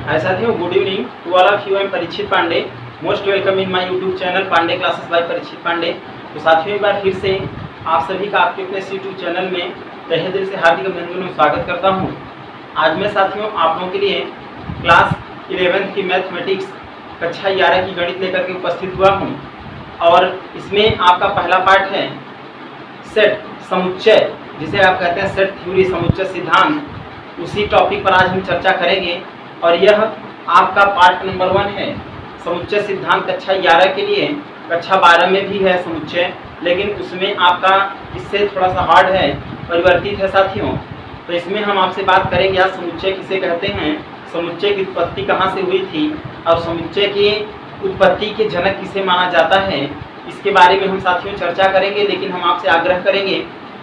हाय साथियों, good evening to all of you. I am Parikshit Pandey. Most welcome in my YouTube channel Pandey classes by Parikshit Pandey. तो साथियों, एक बार फिर से आप सभी का आपके अपने यूट्यूब चैनल में तहे दिल से हार्दिक अभिनंदन में स्वागत करता हूं। आज मैं साथियों आप लोगों के लिए क्लास 11th की मैथमेटिक्स कक्षा 11 की गणित लेकर के उपस्थित हुआ हूँ और इसमें आपका पहला पार्ट है सेट समुच्चय, जिसे आप कहते हैं सेट थ्योरी, समुच्चय सिद्धांत। उसी टॉपिक पर आज हम चर्चा करेंगे और यह आपका पार्ट नंबर 1 है। समुच्चय सिद्धांत कक्षा 11 के लिए कक्षा 12 में भी है समुच्चय, लेकिन उसमें आपका इससे थोड़ा सा हार्ड है, परिवर्तित है साथियों। तो इसमें हम आपसे बात करेंगे आज समुच्चय किसे कहते हैं, समुच्चय की उत्पत्ति कहाँ से हुई थी और समुच्चय की उत्पत्ति के जनक किसे माना जाता है, इसके बारे में हम साथियों चर्चा करेंगे। लेकिन हम आपसे आग्रह करेंगे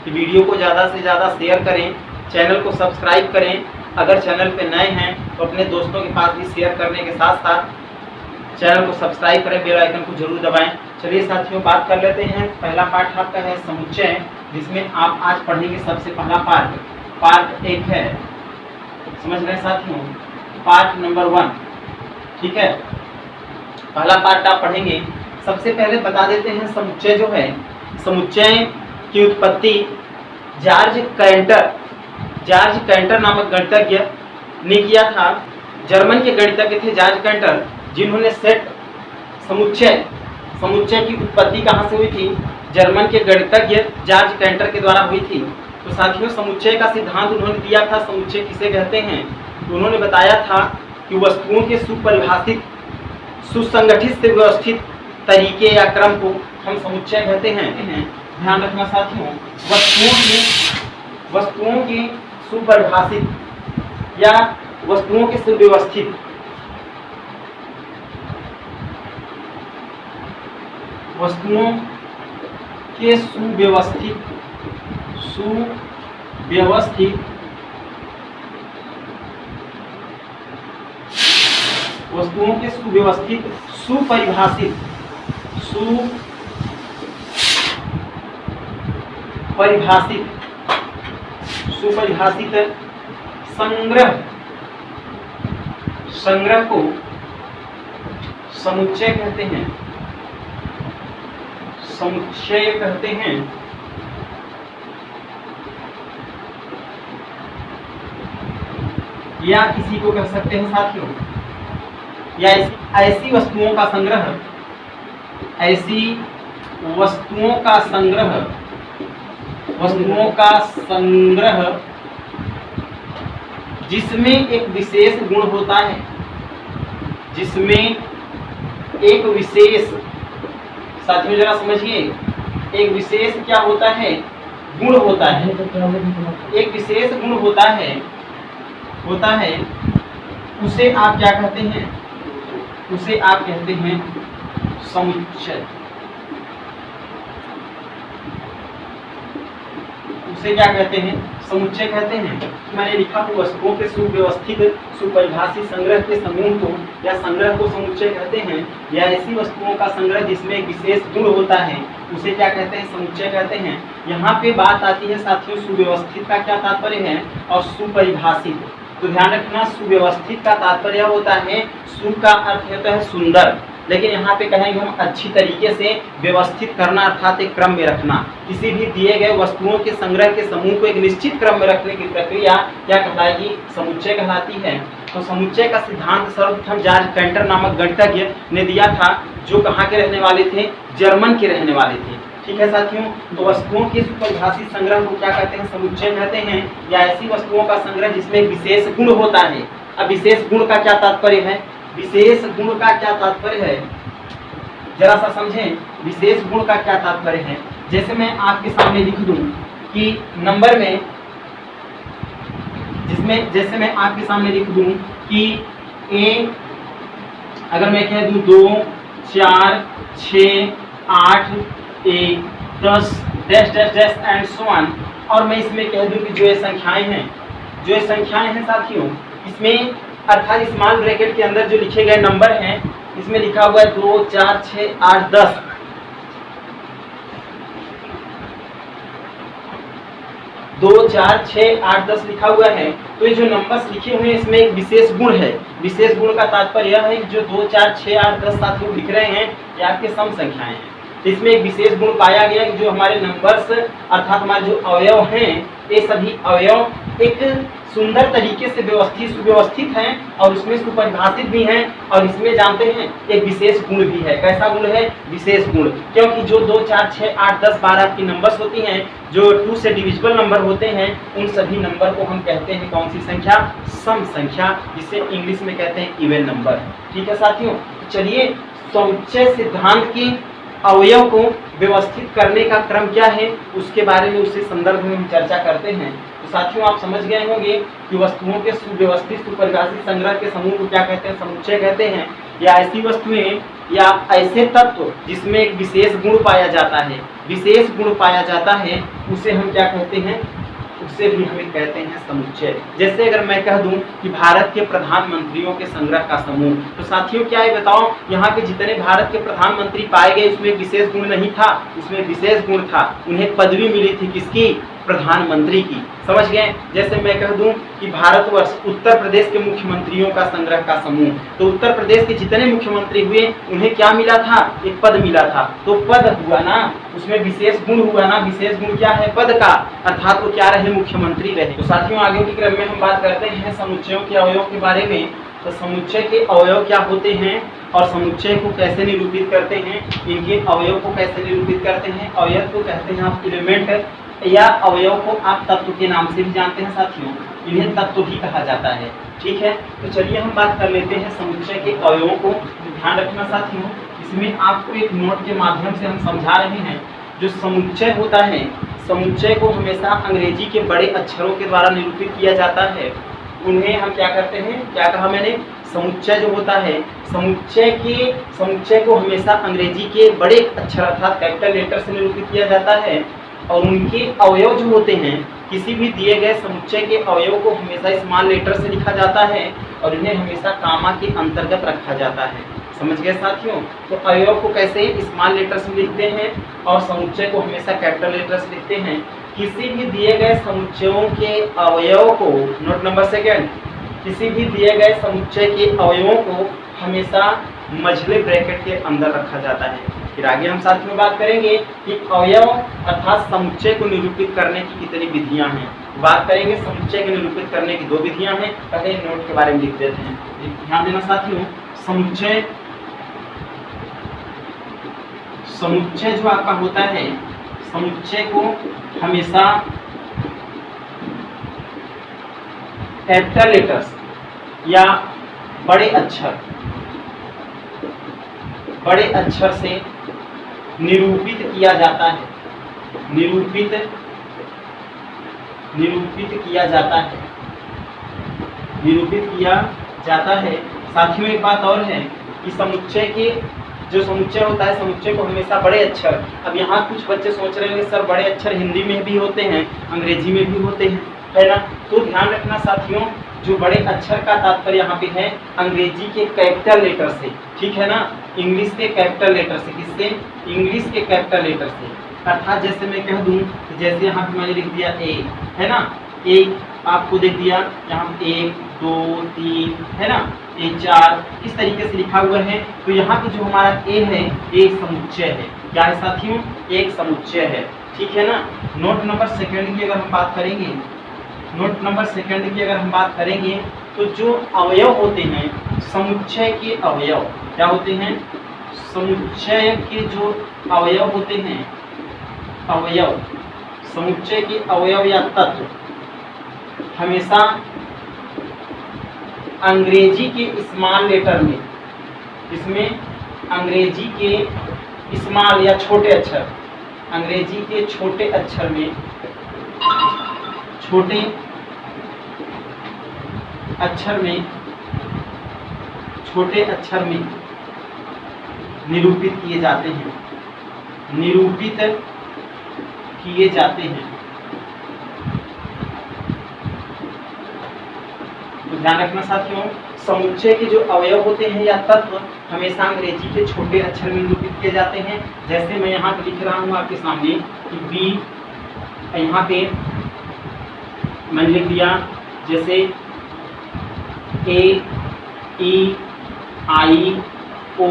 कि वीडियो को ज़्यादा से ज़्यादा शेयर करें, चैनल को सब्सक्राइब करें। अगर चैनल पे नए हैं तो अपने दोस्तों के पास भी शेयर करने के साथ साथ चैनल को सब्सक्राइब करें, बेल आइकन को जरूर दबाएं। चलिए साथियों, बात कर लेते हैं। पहला पार्ट आपका है समुच्चय, जिसमें आप आज पढ़ेंगे सबसे पहला पार्ट 1 है। समझ रहे हैं साथियों, पार्ट नंबर 1, ठीक है। पहला पार्ट आप पढ़ेंगे। सबसे पहले बता देते हैं समुच्चय जो है, समुच्चय की उत्पत्ति जॉर्ज कैंटर नामक गणितज्ञ ने किया था। जर्मन के गणितज्ञ थे जॉर्ज कैंटर, जिन्होंने सेट समुच्चय की उत्पत्ति कहाँ से हुई थी, जर्मन के गणितज्ञ जॉर्ज कैंटर के द्वारा हुई थी। तो साथियों, समुच्चय का सिद्धांत उन्होंने दिया था। समुच्चय किसे कहते हैं, तो उन्होंने बताया था कि वस्तुओं के सुपरिभाषित, सुसंगठित से व्यवस्थित तरीके या क्रम को हम समुच्चय कहते हैं। ध्यान रखना साथियों, वस्तुओं की सुपरिभाषित या वस्तुओं के सुव्यवस्थित, वस्तुओं के सुव्यवस्थित वस्तुओं के सुव्यवस्थित, सुपरिभाषित संग्रह को समुच्चय कहते हैं। समुच्चय कहते हैं। या किसी को कह सकते हैं साथियों, या ऐसी वस्तुओं का संग्रह जिसमें एक विशेष गुण होता है, साथियों जरा समझिए, एक विशेष क्या होता है, गुण होता है। एक विशेष गुण होता है उसे आप क्या कहते हैं, उसे आप कहते हैं समुच्चय। उसे क्या कहते हैं, समुच्चय कहते हैं। मैंने लिखा हूँ वस्तुओं के सुव्यवस्थित सुपरिभाषित संग्रह के समूह को या संग्रह को समुच्चय कहते हैं, या ऐसी वस्तुओं का संग्रह जिसमें एक विशेष गुण होता है, उसे क्या कहते हैं, समुच्चय कहते हैं। यहाँ पे बात आती है साथियों, सुव्यवस्थित का क्या तात्पर्य है और सुपरिभाषित। तो ध्यान रखना, सुव्यवस्थित का तात्पर्य होता है, सु का अर्थ होता है सुंदर, लेकिन यहाँ पे कहेंगे हम अच्छी तरीके से व्यवस्थित करना, अर्थात एक क्रम में रखना। किसी भी दिए गए वस्तुओं के संग्रह के समूह को एक निश्चित क्रम में रखने की प्रक्रिया क्या कहलाएगी, समुच्चय कहलाती है। तो समुच्चय का सिद्धांत सर्वप्रथम जॉर्ज कैंटर नामक गणितज्ञ ने दिया था, जो कहाँ के रहने वाले थे, जर्मन के रहने वाले थे, ठीक है साथियों। तो वस्तुओं के सुपरिभाषित संग्रह को क्या कहते हैं, समुच्चय कहते हैं, या ऐसी वस्तुओं का संग्रह जिसमें एक विशेष गुण होता है। अब विशेष गुण का क्या तात्पर्य है, विशेष गुण का क्या तात्पर्य है, जरा सा समझें। विशेष गुण का क्या तात्पर्य है, जैसे मैं आपके सामने लिख दूं कि नंबर में, जैसे मैं आपके सामने लिख दूं कि ए, अगर मैं कह दूं 2 4 6 8 1 10 dash dash dash and so on, और मैं इसमें कह दूं कि जो ये संख्याएं हैं साथियों, इसमें अर्थात स्मॉल ब्रैकेट के अंदर जो लिखे गए नंबर हैं, इसमें लिखा हुआ है 2 4 6 8 10। 2 4 6 8 10 लिखा हुआ है, तो ये जो नंबर्स लिखे हुए हैं इसमें एक विशेष गुण है। विशेष गुण का तात्पर्य यह है कि जो 2 4 6 8 10 साथियों लिख रहे हैं ये आपके सम संख्याएं हैं। इसमें एक विशेष गुण पाया गया कि जो हमारे नंबर्स अर्थात हमारे जो अवयव हैं ये सभी अवयव एक सुंदर तरीके से सुव्यवस्थित हैं और उसमें सुपरिभाषित भी हैं। और इसमें जानते हैं एक विशेष गुण भी है। कैसा गुण है? विशेष गुण। क्योंकि जो 2 4 6 8 10 12 आपकी नंबर्स होती हैं, जो 2 से डिविजिबल नंबर होते हैं, उन सभी नंबर को हम कहते हैं कौन सी संख्या? सम संख्या, जिसे इंग्लिश में कहते हैं इवन नंबर। ठीक है साथियों, चलिए समुच्चय सिद्धांत की अवयव को व्यवस्थित करने का क्रम क्या है उसके बारे में, उससे संदर्भ में हम चर्चा करते हैं। तो साथियों आप समझ गए होंगे कि वस्तुओं के सुव्यवस्थित सुपरिभाषित संग्रह के समूह को क्या कहते हैं? समुच्चय कहते हैं। या ऐसी वस्तुएं या ऐसे तत्व जिसमें एक विशेष गुण पाया जाता है, विशेष गुण पाया जाता है, उसे हम क्या कहते हैं? उसे भी हमें कहते हैं समुच्चय। जैसे अगर मैं कह दूं कि भारत के प्रधानमंत्रियों के संग्रह का समूह, तो साथियों क्या है बताओ, यहाँ के जितने भारत के प्रधानमंत्री पाए गए उसमें विशेष गुण नहीं था, उसमें विशेष गुण था। उन्हें पदवी मिली थी किसकी? प्रधानमंत्री की। समझ गए? जैसे मैं कह दूं कि भारतवर्ष उत्तर प्रदेश के मुख्यमंत्रियों का संग्रह का समूह, तो उत्तर प्रदेश के जितने मुख्यमंत्री हुए उन्हें क्या मिला था? एक पद मिला था। तो पद हुआ ना, उसमें विशेष गुण हुआ ना। विशेष गुण क्या है? पद का, अर्थात वो क्या रहे? मुख्यमंत्री रहे। तो साथियों आगे के क्रम में हम बात करते हैं समुच्चयों के अवयव के बारे में। तो समुच्चय के अवयव क्या होते हैं और समुच्चय को कैसे निरूपित करते हैं, इनके अवयव को कैसे निरूपित करते हैं। अवयव को कहते हैं आप एलिमेंट, या अवयव को आप तत्व के नाम से भी जानते हैं साथियों, इन्हें तत्व भी कहा जाता है। ठीक है, तो चलिए हम बात कर लेते हैं समुच्चय के अवयवों को। ध्यान रखना साथियों, इसमें आपको एक नोट के माध्यम से हम समझा रहे हैं। जो समुच्चय होता है, समुच्चय को हमेशा अंग्रेजी के बड़े अक्षरों के द्वारा निरूपित किया जाता है। उन्हें हम क्या करते हैं? क्या कहा मैंने? समुच्चय जो होता है, समुच्चय को हमेशा अंग्रेजी के बड़े अक्षर अर्थात कैपिटल लेटर से निरूपित किया जाता है। और उनके अवयव जो होते हैं, किसी भी दिए गए समुच्चय के अवयव को हमेशा स्मॉल लेटर से लिखा जाता है और इन्हें हमेशा कामा के अंतर्गत रखा जाता है। समझ गए साथियों? तो अवयव को कैसे स्मॉल लेटर से लिखते हैं और समुच्चय को हमेशा कैपिटल लेटर से लिखते हैं। किसी भी दिए गए समुच्चयों के अवयव को, नोट नंबर सेकेंड, किसी भी दिए गए समुच्चय के अवयवों को हमेशा मझले ब्रैकेट के अंदर रखा जाता है। फिर आगे हम साथ में बात करेंगे कि अवयव अर्थात समुच्चय को निरूपित करने की कितनी विधियां हैं। बात करेंगे समुच्चय को निरूपित करने की 2 विधियां हैं। पहले नोट के बारे में लिख देते हैं, ध्यान देना साथियों। समुच्चय जो आपका होता है, समुच्चय को हमेशा कैपिटल लेटर्स या बड़े अक्षर से निरूपित किया जाता है। निरूपित किया जाता है। साथियों एक बात और है कि समुच्चय के जो समुच्चय होता है, समुच्चय को हमेशा बड़े अक्षर, अब यहाँ कुछ बच्चे सोच रहे होंगे सर बड़े अक्षर हिंदी में भी होते हैं, अंग्रेजी में भी होते हैं, है ना? तो ध्यान रखना साथियों, जो बड़े अक्षर का तात्पर्य यहाँ पे है अंग्रेजी के कैपिटल लेटर से, ठीक है ना? इंग्लिश के कैपिटल लेटर से। किससे? इंग्लिश के कैपिटल लेटर से। अर्थात जैसे मैं कह दूं, जैसे यहाँ पे मैंने लिख दिया ए, है ना? एक आपको देख दिया यहाँ 1 2 3, है ना? ए 4, इस तरीके से लिखा हुआ है। तो यहाँ पे जो हमारा ए है, एक समुच्चय है। क्या है साथियों? एक समुच्चय है, ठीक है ना? नोट नंबर सेकंड की अगर हम बात करेंगे, तो जो अवयव होते हैं समुच्चय के अवयव क्या होते हैं? समुच्चय के जो अवयव होते हैं, समुच्चय के अवयव या तत्व हमेशा अंग्रेजी के स्मॉल लेटर में, इसमें अंग्रेजी के स्मॉल या छोटे अक्षर, अंग्रेजी के छोटे अक्षर में, छोटे अक्षर में निरूपित किए जाते हैं। तो ध्यान रखना साथियों, समुच्चय के जो अवयव होते हैं या तत्व हमेशा अंग्रेजी के छोटे अक्षर में निरूपित किए जाते हैं। जैसे मैं यहाँ पे लिख रहा हूँ आपके सामने कि बी, यहाँ पे मैंने लिख दिया, जैसे ए ई आई ओ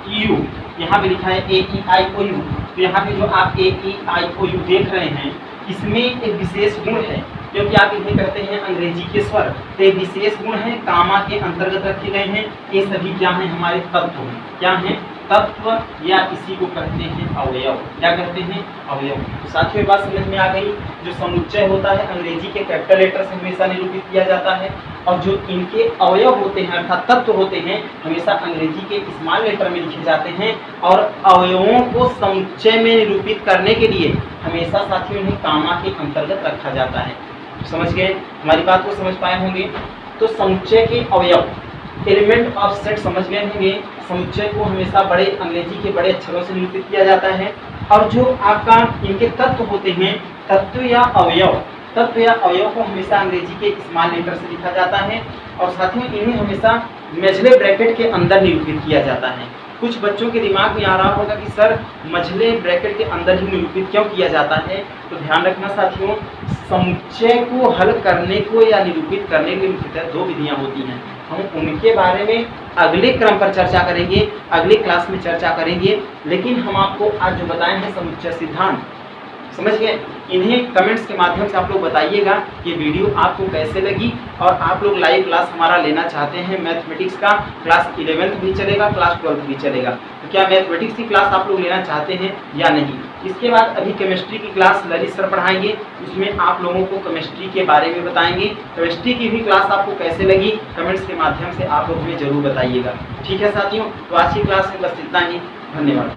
यू, यहाँ पे लिखा है ए ई आई ओ यू। तो यहाँ पे जो आप ए ई आई ओ यू देख रहे हैं, इसमें एक विशेष गुण है, क्योंकि आप इन्हें कहते हैं अंग्रेजी के स्वर। तो एक विशेष गुण है, कामा के अंतर्गत रखे गए हैं। ये सभी क्या हैं? हमारे तत्व। क्या हैं? तत्व, या इसी को कहते हैं अवयव। क्या कहते हैं? अवयव। तो साथियों बात समझ में आ गई। जो समुच्चय होता है अंग्रेजी के कैपिटल लेटर से हमेशा निरूपित किया जाता है, और जो इनके अवयव होते हैं अर्थात तत्व होते हैं हमेशा अंग्रेजी के स्मॉल लेटर में लिखे जाते हैं। और अवयवों को समुच्चय में निरूपित करने के लिए हमेशा साथियों इन्हें कामा के अंतर्गत रखा जाता है। समझ गए? हमारी बात को समझ पाए होंगे। तो समुच्चय के अवयव, एलिमेंट ऑफ सेट समझ गए होंगे। समुच्चय को हमेशा बड़े अंग्रेजी के बड़े अक्षरों से निरूपित किया जाता है। और जो आपका इनके तत्व होते हैं, तत्व या अवयव, तत्व या अवयव को हमेशा अंग्रेजी के स्मॉल लेटर से लिखा जाता है। और साथ ही इन्हें हमेशा मेजले ब्रैकेट के अंदर निरूपित किया जाता है। कुछ बच्चों के दिमाग में आ रहा होगा कि सर मझले ब्रैकेट के अंदर ही निरूपित क्यों किया जाता है? तो ध्यान रखना साथियों, समुच्चय को हल करने को या निरूपित करने के लिए मुख्यतः दो विधियां होती हैं। हम उनके बारे में अगले क्रम पर चर्चा करेंगे, अगले क्लास में चर्चा करेंगे। लेकिन हम आपको आज जो बताए हैं समुच्चय सिद्धांत, समझ गए? इन्हें कमेंट्स के माध्यम से आप लोग बताइएगा कि वीडियो आपको कैसे लगी। और आप लोग लाइव क्लास हमारा लेना चाहते हैं मैथमेटिक्स का, क्लास 11th भी चलेगा, क्लास 12th भी चलेगा। तो क्या मैथमेटिक्स की क्लास आप लोग लेना चाहते हैं या नहीं? इसके बाद अभी केमिस्ट्री की क्लास ललित सर पढ़ाएंगे, उसमें आप लोगों को केमिस्ट्री के बारे में बताएंगे। केमिस्ट्री की भी क्लास आपको कैसे लगी कमेंट्स के माध्यम से आप लोग हमें जरूर बताइएगा। ठीक है साथियों, तो आज की क्लास में बस इतना ही। धन्यवाद।